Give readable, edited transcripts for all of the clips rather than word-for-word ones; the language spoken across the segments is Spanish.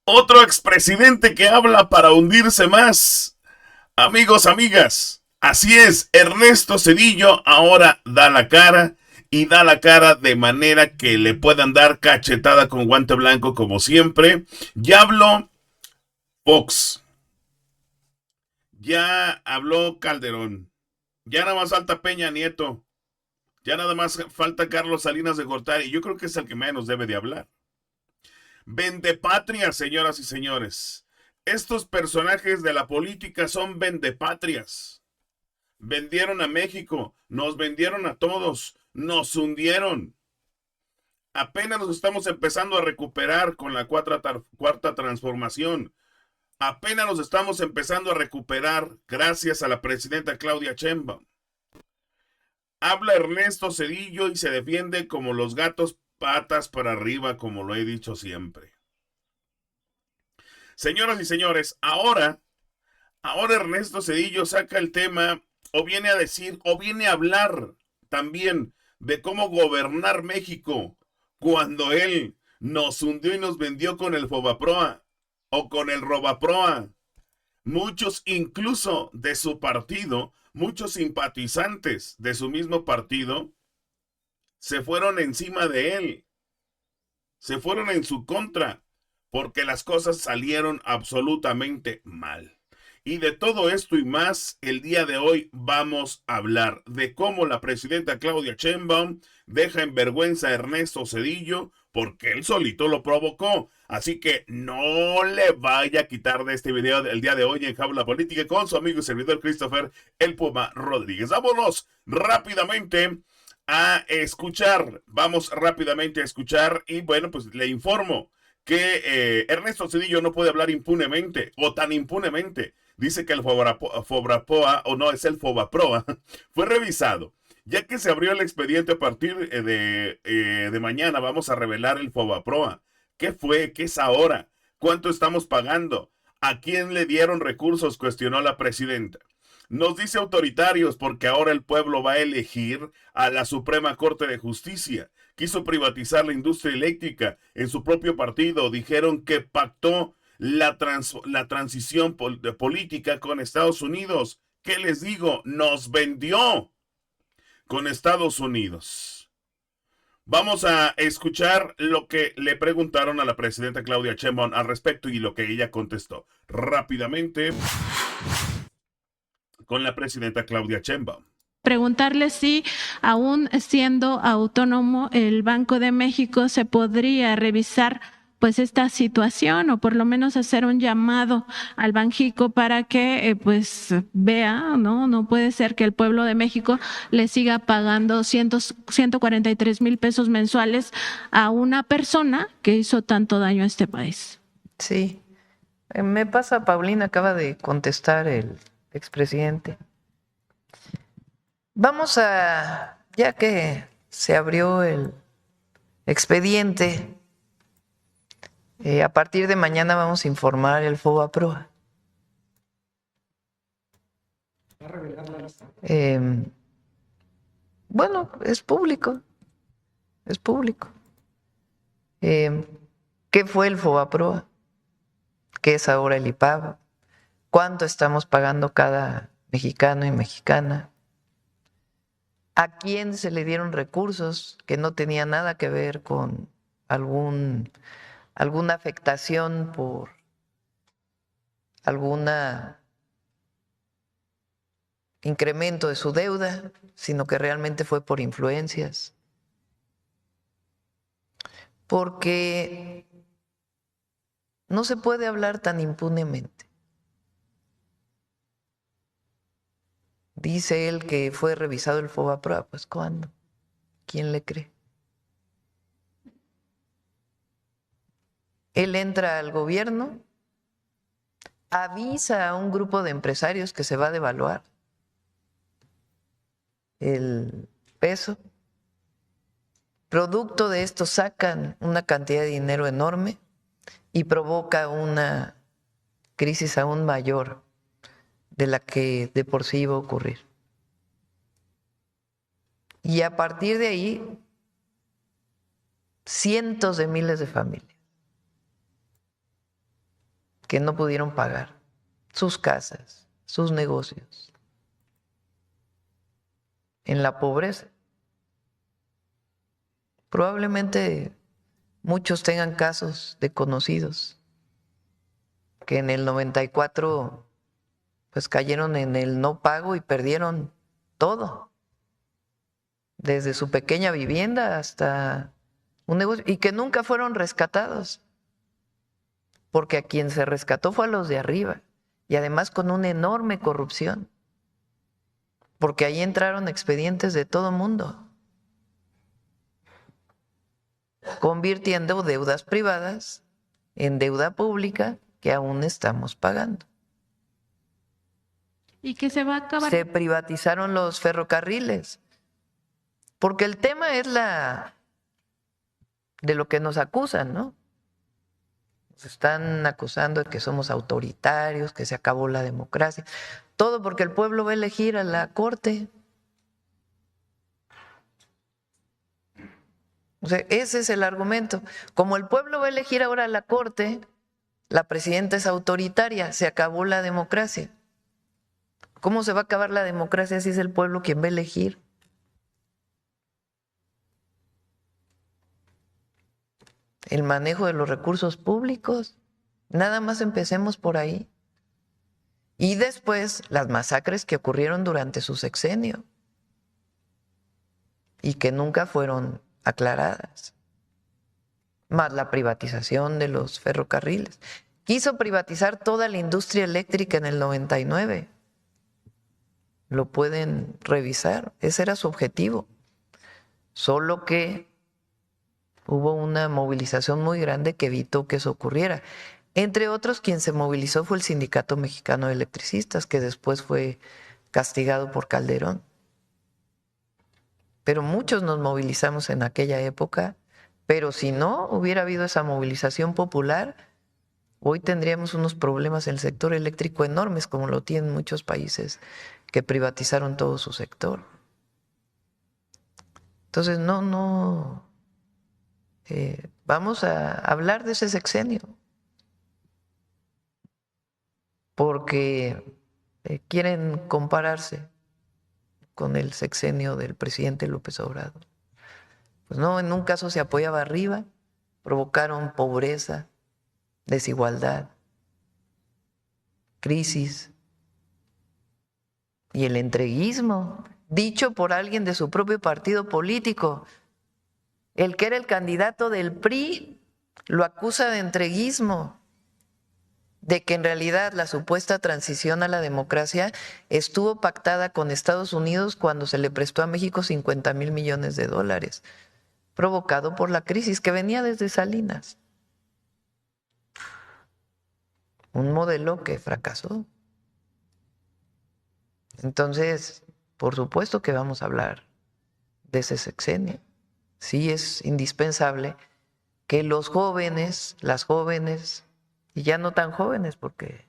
Otro expresidente que habla para hundirse más. Amigos, amigas, así es, Ernesto Zedillo ahora da la cara y da la cara de manera que le puedan dar cachetada con guante blanco como siempre. Ya habló Fox, ya habló Calderón, ya nada más falta Peña Nieto, ya nada más falta Carlos Salinas de Gortari y yo creo que es el que menos debe de hablar. Vendepatrias, señoras y señores. Estos personajes de la política son vendepatrias. Vendieron a México, nos vendieron a todos, nos hundieron. Apenas nos estamos empezando a recuperar con la cuarta transformación. Apenas nos estamos empezando a recuperar gracias a la presidenta Claudia Sheinbaum. Habla Ernesto Zedillo y se defiende como los gatos patas para arriba, como lo he dicho siempre. Señoras y señores, ahora Ernesto Zedillo saca el tema o viene a decir o viene a hablar también de cómo gobernar México cuando él nos hundió y nos vendió con el Fobaproa o con el Robaproa. Muchos incluso de su partido, muchos simpatizantes de su mismo partido, se fueron encima de él, se fueron en su contra, porque las cosas salieron absolutamente mal. Y de todo esto y más, el día de hoy vamos a hablar de cómo la presidenta Claudia Sheinbaum deja en vergüenza a Ernesto Zedillo porque él solito lo provocó. Así que no le vaya a quitar de este video del día de hoy en Jaula Política con su amigo y servidor Christopher El Puma Rodríguez. Vámonos rápidamente a escuchar. Vamos rápidamente a escuchar y bueno, pues le informo que Ernesto Zedillo no puede hablar impunemente o tan impunemente. Dice que el Fobraproa, o no, es el Fobaproa, fue revisado. Ya que se abrió el expediente a partir de mañana, vamos a revelar el Fobaproa. ¿Qué fue? ¿Qué es ahora? ¿Cuánto estamos pagando? ¿A quién le dieron recursos? Cuestionó la presidenta. Nos dice autoritarios porque ahora el pueblo va a elegir a la Suprema Corte de Justicia. Quiso privatizar la industria eléctrica en su propio partido. Dijeron que pactó la transición política con Estados Unidos. ¿Qué les digo? Nos vendió con Estados Unidos. Vamos a escuchar lo que le preguntaron a la presidenta Claudia Sheinbaum al respecto y lo que ella contestó rápidamente con la presidenta Claudia Sheinbaum. Preguntarle si, aún siendo autónomo, el Banco de México se podría revisar pues esta situación o por lo menos hacer un llamado al Banjico para que pues vea, ¿no? No puede ser que el pueblo de México le siga pagando 143,000 pesos mensuales a una persona que hizo tanto daño a este país. Sí, me pasa, Paulina, acaba de contestar el expresidente. Vamos a, ya que se abrió el expediente, a partir de mañana vamos a informar el FOBAPROA. Bueno, es público, es público. ¿Qué fue el FOBAPROA? ¿Qué es ahora el IPAB? ¿Cuánto estamos pagando cada mexicano y mexicana? ¿A quién se le dieron recursos que no tenía nada que ver con alguna afectación por algún incremento de su deuda, sino que realmente fue por influencias? Porque no se puede hablar tan impunemente. Dice él que fue revisado el FOBAPROA, pues ¿cuándo? ¿Quién le cree? Él entra al gobierno, avisa a un grupo de empresarios que se va a devaluar el peso. Producto de esto sacan una cantidad de dinero enorme y provoca una crisis aún mayor de la que de por sí iba a ocurrir. Y a partir de ahí, cientos de miles de familias que no pudieron pagar sus casas, sus negocios, en la pobreza. Probablemente muchos tengan casos de conocidos que en el 94 pues cayeron en el no pago y perdieron todo, desde su pequeña vivienda hasta un negocio, y que nunca fueron rescatados, porque a quien se rescató fue a los de arriba, y además con una enorme corrupción, porque ahí entraron expedientes de todo mundo, convirtiendo deudas privadas en deuda pública que aún estamos pagando. Y que se va a acabar. Se privatizaron los ferrocarriles, porque el tema es de lo que nos acusan, ¿no? Nos están acusando de que somos autoritarios, que se acabó la democracia, todo porque el pueblo va a elegir a la Corte. O sea, ese es el argumento. Como el pueblo va a elegir ahora a la Corte, la presidenta es autoritaria, se acabó la democracia. ¿Cómo se va a acabar la democracia si es el pueblo quien va a elegir? El manejo de los recursos públicos. Nada más empecemos por ahí. Y después las masacres que ocurrieron durante su sexenio y que nunca fueron aclaradas. Más la privatización de los ferrocarriles. Quiso privatizar toda la industria eléctrica en el 99. Lo pueden revisar. Ese era su objetivo. Solo que hubo una movilización muy grande que evitó que eso ocurriera. Entre otros, quien se movilizó fue el Sindicato Mexicano de Electricistas, que después fue castigado por Calderón. Pero muchos nos movilizamos en aquella época, pero si no hubiera habido esa movilización popular, hoy tendríamos unos problemas en el sector eléctrico enormes, como lo tienen muchos países que privatizaron todo su sector. Entonces, vamos a hablar de ese sexenio, porque quieren compararse con el sexenio del presidente López Obrador. Pues no, en un caso se apoyaba arriba, provocaron pobreza, desigualdad, crisis y el entreguismo, dicho por alguien de su propio partido político. El que era el candidato del PRI lo acusa de entreguismo, de que en realidad la supuesta transición a la democracia estuvo pactada con Estados Unidos cuando se le prestó a México 50,000 millones de dólares, provocado por la crisis que venía desde Salinas. Un modelo que fracasó. Entonces, por supuesto que vamos a hablar de ese sexenio. Sí es indispensable que los jóvenes, las jóvenes, y ya no tan jóvenes, porque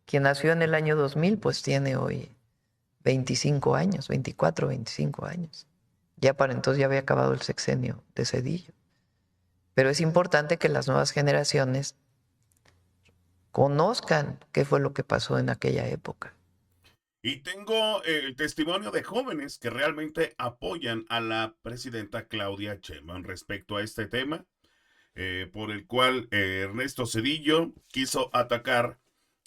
quien nació en el año 2000, pues tiene hoy 25 años, 24, 25 años. Ya para entonces ya había acabado el sexenio de Zedillo. Pero es importante que las nuevas generaciones conozcan qué fue lo que pasó en aquella época. Y tengo el testimonio de jóvenes que realmente apoyan a la presidenta Claudia Sheinbaum respecto a este tema, por el cual Ernesto Zedillo quiso atacar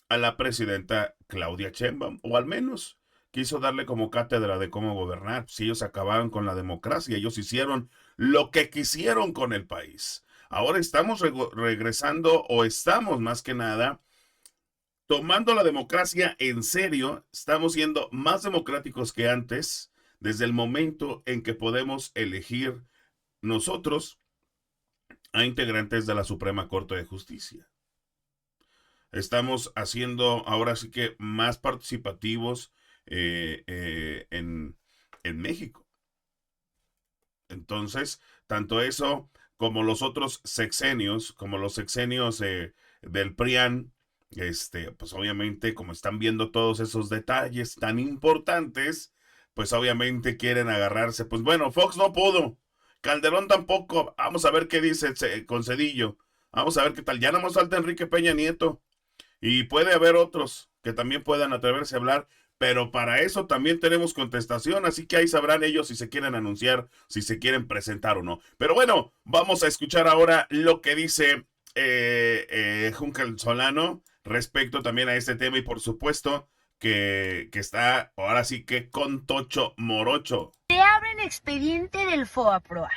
a la presidenta Claudia Sheinbaum, o al menos quiso darle como cátedra de cómo gobernar. Si ellos acabaron con la democracia, ellos hicieron lo que quisieron con el país. Ahora estamos regresando, o estamos más que nada tomando la democracia en serio. Estamos siendo más democráticos que antes, desde el momento en que podemos elegir nosotros a integrantes de la Suprema Corte de Justicia. Estamos haciendo ahora sí que más participativos en México. Entonces, tanto eso como los otros sexenios, como los sexenios del PRIAN, pues obviamente, como están viendo todos esos detalles tan importantes, pues obviamente quieren agarrarse. Pues bueno, Fox no pudo, Calderón tampoco. Vamos a ver qué dice con Zedillo. Vamos a ver qué tal. Ya no más falta Enrique Peña Nieto. Y puede haber otros que también puedan atreverse a hablar, pero para eso también tenemos contestación, así que ahí sabrán ellos si se quieren anunciar, si se quieren presentar o no. Pero bueno, vamos a escuchar ahora lo que dice Juncal Solano respecto también a este tema y por supuesto que está ahora sí que con Tocho Morocho. Se abre el expediente del FOBAPROA.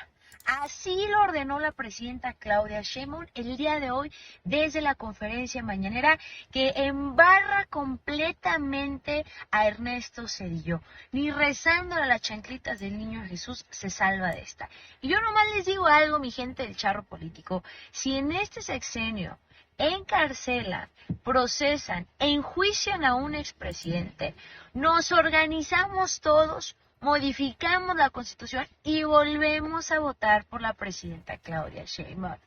Así lo ordenó la presidenta Claudia Sheinbaum el día de hoy desde la conferencia mañanera que embarra completamente a Ernesto Zedillo. Ni rezando a las chanclitas del niño Jesús se salva de esta. Y yo nomás les digo algo, mi gente del charro político. Si en este sexenio encarcelan, procesan, enjuician a un expresidente, nos organizamos todos, modificamos la Constitución y volvemos a votar por la presidenta Claudia Sheinbaum.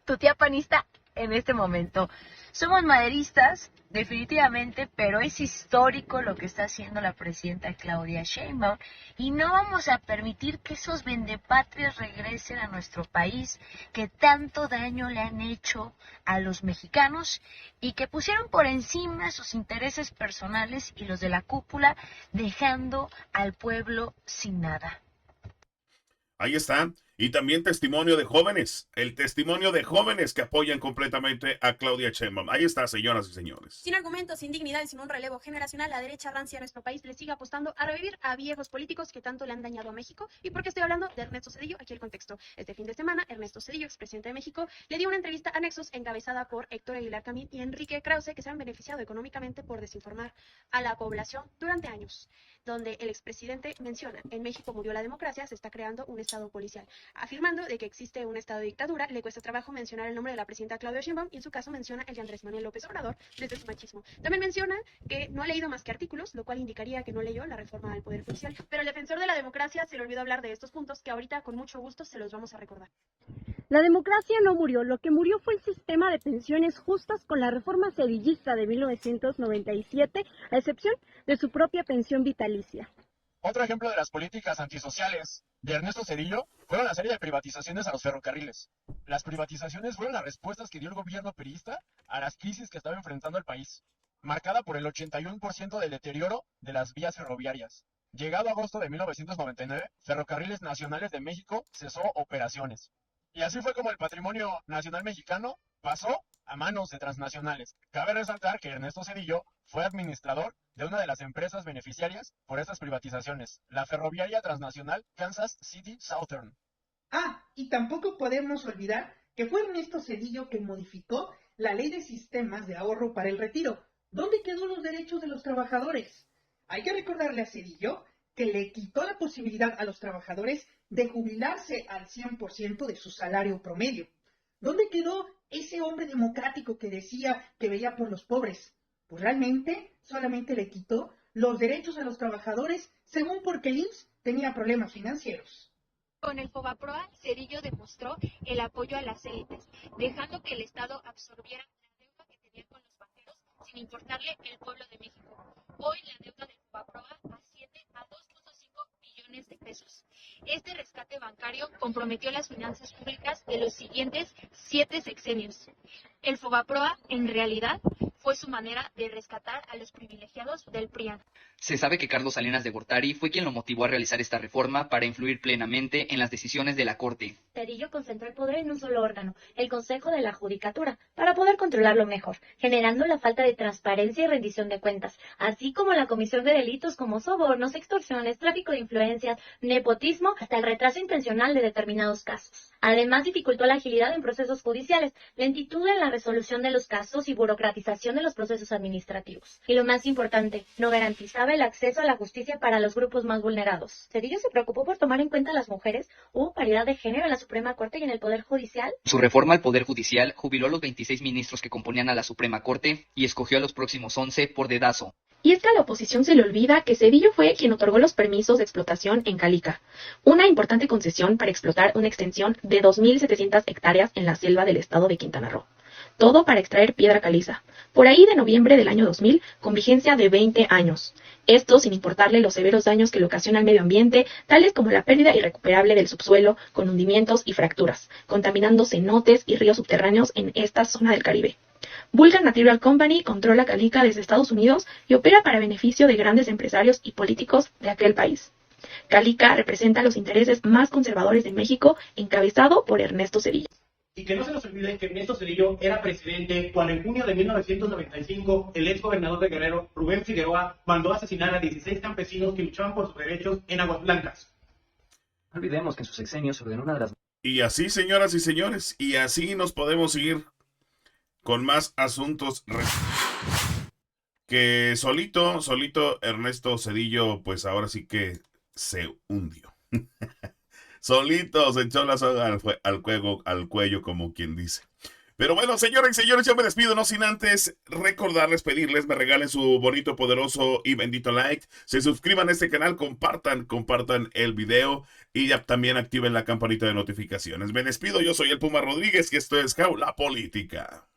Tu tía panista en este momento. Somos maderistas, definitivamente, pero es histórico lo que está haciendo la presidenta Claudia Sheinbaum y no vamos a permitir que esos vendepatrias regresen a nuestro país que tanto daño le han hecho a los mexicanos y que pusieron por encima sus intereses personales y los de la cúpula, dejando al pueblo sin nada. Ahí está. Y también testimonio de jóvenes. El testimonio de jóvenes que apoyan completamente a Claudia Sheinbaum. Ahí está, señoras y señores. Sin argumentos, sin dignidad y sin un relevo generacional, la derecha rancia de nuestro país le sigue apostando a revivir a viejos políticos que tanto le han dañado a México. ¿Y por qué estoy hablando de Ernesto Zedillo? Aquí el contexto. Este fin de semana, Ernesto Zedillo, expresidente de México, le dio una entrevista a Nexos encabezada por Héctor Aguilar Camín y Enrique Krause, que se han beneficiado económicamente por desinformar a la población durante años, donde el expresidente menciona: en México murió la democracia, se está creando un estado policial, afirmando de que existe un estado de dictadura. Le cuesta trabajo mencionar el nombre de la presidenta Claudia Sheinbaum y en su caso menciona el de Andrés Manuel López Obrador desde su machismo. También menciona que no ha leído más que artículos, lo cual indicaría que no leyó la reforma al Poder Judicial, pero el defensor de la democracia se le olvidó hablar de estos puntos que ahorita con mucho gusto se los vamos a recordar. La democracia no murió, lo que murió fue el sistema de pensiones justas con la reforma sedillista de 1997, a excepción de su propia pensión vitalicia. Otro ejemplo de las políticas antisociales de Ernesto Zedillo fueron la serie de privatizaciones a los ferrocarriles. Las privatizaciones fueron las respuestas que dio el gobierno priista a las crisis que estaba enfrentando el país, marcada por el 81% del deterioro de las vías ferroviarias. Llegado agosto de 1999, Ferrocarriles Nacionales de México cesó operaciones. Y así fue como el patrimonio nacional mexicano pasó a manos de transnacionales. Cabe resaltar que Ernesto Zedillo fue administrador de una de las empresas beneficiarias por estas privatizaciones, la ferroviaria transnacional Kansas City Southern. Y tampoco podemos olvidar que fue Ernesto Zedillo quien modificó la ley de sistemas de ahorro para el retiro. ¿Dónde quedó los derechos de los trabajadores? Hay que recordarle a Zedillo que le quitó la posibilidad a los trabajadores de jubilarse al 100% de su salario promedio. ¿Dónde quedó ese hombre democrático que decía que veía por los pobres? Pues realmente solamente le quitó los derechos a los trabajadores según porque el IMSS tenía problemas financieros. Con el FOBAPROA, Zedillo demostró el apoyo a las élites, dejando que el Estado absorbiera la deuda que tenía con los banqueros sin importarle el pueblo de México. Hoy la deuda del FOBAPROA asciende a 2.5 billones de pesos. Este rescate bancario comprometió las finanzas públicas de los siguientes 7 sexenios. El FOBAPROA, en realidad, fue su manera de rescatar a los privilegiados del PRIAN. Se sabe que Carlos Salinas de Gortari fue quien lo motivó a realizar esta reforma para influir plenamente en las decisiones de la Corte. Zedillo concentró el poder en un solo órgano, el Consejo de la Judicatura, para poder controlarlo mejor, generando la falta de transparencia y rendición de cuentas, así como la comisión de delitos como sobornos, extorsiones, tráfico de influencias, nepotismo, hasta el retraso intencional de determinados casos. Además, dificultó la agilidad en procesos judiciales, lentitud en la resolución de los casos y burocratización de los procesos administrativos. Y lo más importante, no garantizaba el acceso a la justicia para los grupos más vulnerados. Zedillo se preocupó por tomar en cuenta a las mujeres. Hubo paridad de género en la Suprema Corte y en el Poder Judicial. Su reforma al Poder Judicial jubiló a los 26 ministros que componían a la Suprema Corte y escogió a los próximos 11 por dedazo. Y es que a la oposición se le olvida que Zedillo fue quien otorgó los permisos de explotación en Calica, una importante concesión para explotar una extensión de 2.700 hectáreas en la selva del estado de Quintana Roo. todo para extraer piedra caliza, por ahí de noviembre del año 2000, con vigencia de 20 años. Esto sin importarle los severos daños que le ocasiona al medio ambiente, tales como la pérdida irrecuperable del subsuelo, con hundimientos y fracturas, contaminando cenotes y ríos subterráneos en esta zona del Caribe. Vulcan Material Company controla Calica desde Estados Unidos y opera para beneficio de grandes empresarios y políticos de aquel país. Calica representa los intereses más conservadores de México, encabezado por Ernesto Zedillo. Y que no se nos olvide que Ernesto Zedillo era presidente cuando en junio de 1995 el ex gobernador de Guerrero, Rubén Figueroa, mandó asesinar a 16 campesinos que luchaban por sus derechos en Aguas Blancas. No olvidemos que en sus sexenios ordenó una de las... Y así, señoras y señores, y así nos podemos seguir con más asuntos que solito Ernesto Zedillo, pues ahora sí que se hundió. Solito se echó la soga al cuello, como quien dice. Pero bueno, señoras y señores, yo me despido, no sin antes recordarles, pedirles, me regalen su bonito, poderoso y bendito like. Se suscriban a este canal, compartan el video y ya también activen la campanita de notificaciones. Me despido, yo soy el Puma Rodríguez y esto es Jaula Política.